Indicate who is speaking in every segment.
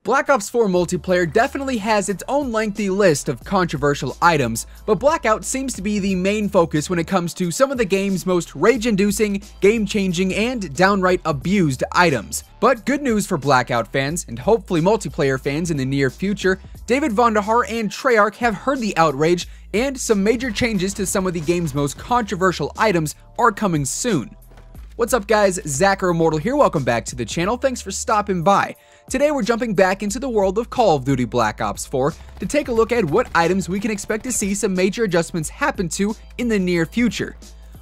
Speaker 1: Black Ops 4 multiplayer definitely has its own lengthy list of controversial items, but Blackout seems to be the main focus when it comes to some of the game's most rage-inducing, game-changing, and downright abused items. But good news for Blackout fans, and hopefully multiplayer fans in the near future, David Vonderhaar and Treyarch have heard the outrage, and some major changes to some of the game's most controversial items are coming soon. What's up guys, Immortal here, welcome back to the channel, thanks for stopping by. Today we're jumping back into the world of Call of Duty Black Ops 4 to take a look at what items we can expect to see some major adjustments happen to in the near future.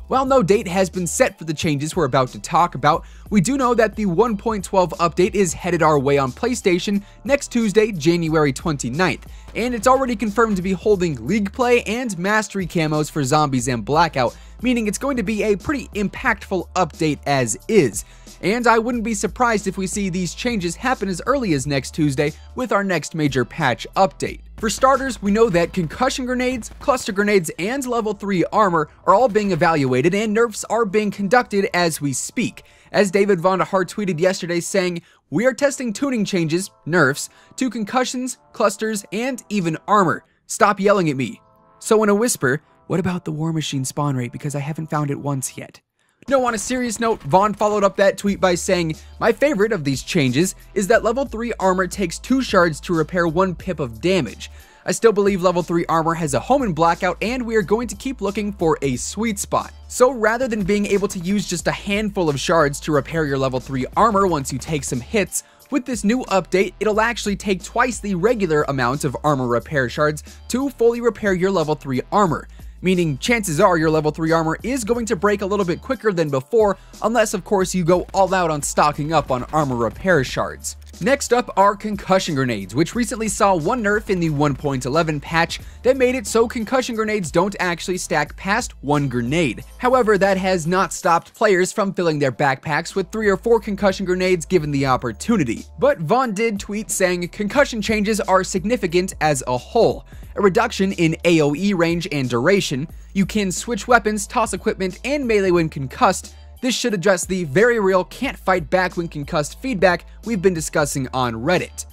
Speaker 1: While no date has been set for the changes we're about to talk about, we do know that the 1.12 update is headed our way on PlayStation next Tuesday, January 29th, and it's already confirmed to be holding League Play and Mastery camos for Zombies and Blackout, meaning it's going to be a pretty impactful update as is. And I wouldn't be surprised if we see these changes happen as early as next Tuesday with our next major patch update. For starters, we know that concussion grenades, cluster grenades, and level 3 armor are all being evaluated and nerfs are being conducted as we speak. As David Vonderhaar tweeted yesterday saying, "We are testing tuning changes, nerfs, to concussions, clusters, and even armor. Stop yelling at me." So in a whisper, what about the War Machine spawn rate, because I haven't found it once yet? No, on a serious note, Von followed up that tweet by saying, "My favorite of these changes is that level 3 armor takes 2 shards to repair 1 pip of damage. I still believe level 3 armor has a home in Blackout and we are going to keep looking for a sweet spot. So rather than being able to use just a handful of shards to repair your level 3 armor once you take some hits, with this new update, it'll actually take twice the regular amount of armor repair shards to fully repair your level 3 armor. Meaning chances are your level 3 armor is going to break a little bit quicker than before, unless of course you go all out on stocking up on armor repair shards. Next up are concussion grenades, which recently saw one nerf in the 1.11 patch that made it so concussion grenades don't actually stack past 1 grenade. However, that has not stopped players from filling their backpacks with 3 or 4 concussion grenades given the opportunity. But Von did tweet saying concussion changes are significant as a whole. A reduction in AoE range and duration, you can switch weapons, toss equipment, and melee when concussed. This should address the very real can't fight back when concussed feedback we've been discussing on Reddit.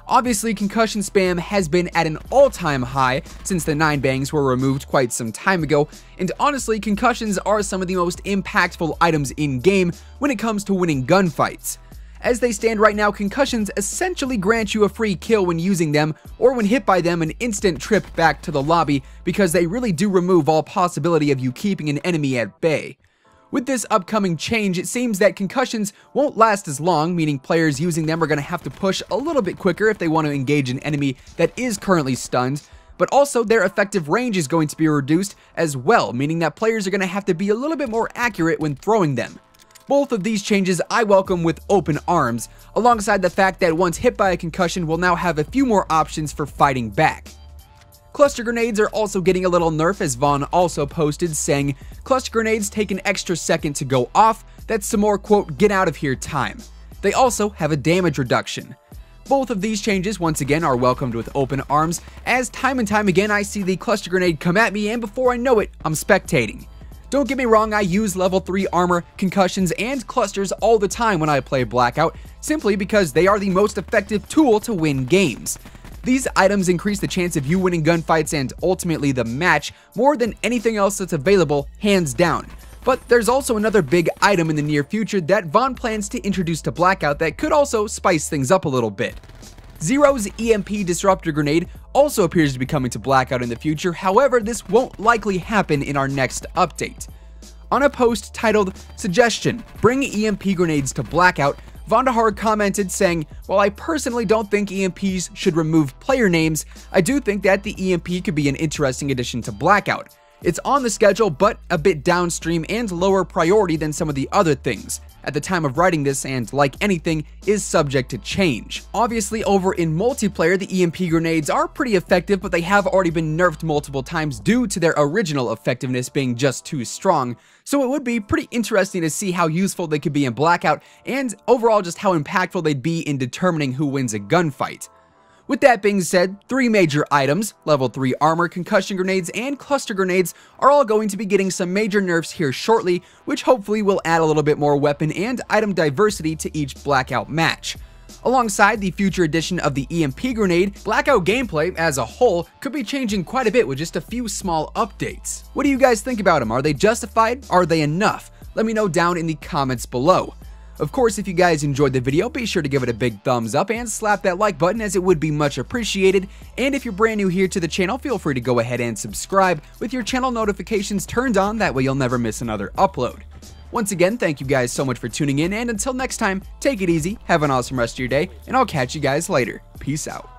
Speaker 1: Obviously, concussion spam has been at an all-time high since the 9 bangs were removed quite some time ago, and honestly, concussions are some of the most impactful items in-game when it comes to winning gunfights. As they stand right now, concussions essentially grant you a free kill when using them, or when hit by them an instant trip back to the lobby, because they really do remove all possibility of you keeping an enemy at bay. With this upcoming change, it seems that concussions won't last as long, meaning players using them are going to have to push a little bit quicker if they want to engage an enemy that is currently stunned, but also their effective range is going to be reduced as well, meaning that players are going to have to be a little bit more accurate when throwing them. Both of these changes I welcome with open arms, alongside the fact that once hit by a concussion, we'll now have a few more options for fighting back. Cluster grenades are also getting a little nerf, as Von also posted saying, "Cluster grenades take an extra second to go off, that's some more quote get out of here time." They also have a damage reduction. Both of these changes once again are welcomed with open arms, as time and time again I see the cluster grenade come at me and before I know it, I'm spectating. Don't get me wrong, I use level 3 armor, concussions, and clusters all the time when I play Blackout, simply because they are the most effective tool to win games. These items increase the chance of you winning gunfights and ultimately the match more than anything else that's available, hands down. But there's also another big item in the near future that Von plans to introduce to Blackout that could also spice things up a little bit. Zero's EMP Disruptor Grenade also appears to be coming to Blackout in the future, however this won't likely happen in our next update. On a post titled, "Suggestion, Bring EMP Grenades to Blackout," Vonderhaar commented saying, "While I personally don't think EMPs should remove player names, I do think that the EMP could be an interesting addition to Blackout. It's on the schedule, but a bit downstream and lower priority than some of the other things. At the time of writing this, and like anything, is subject to change." Obviously, over in multiplayer, the EMP grenades are pretty effective, but they have already been nerfed multiple times due to their original effectiveness being just too strong. So it would be pretty interesting to see how useful they could be in Blackout, and overall just how impactful they'd be in determining who wins a gunfight. With that being said, 3 major items, level 3 armor, concussion grenades, and cluster grenades, are all going to be getting some major nerfs here shortly, which hopefully will add a little bit more weapon and item diversity to each Blackout match. Alongside the future edition of the EMP Grenade, Blackout gameplay as a whole could be changing quite a bit with just a few small updates. What do you guys think about them? Are they justified? Are they enough? Let me know down in the comments below. Of course, if you guys enjoyed the video, be sure to give it a big thumbs up and slap that like button, as it would be much appreciated. And if you're brand new here to the channel, feel free to go ahead and subscribe with your channel notifications turned on, that way you'll never miss another upload. Once again, thank you guys so much for tuning in, and until next time, take it easy, have an awesome rest of your day, and I'll catch you guys later. Peace out.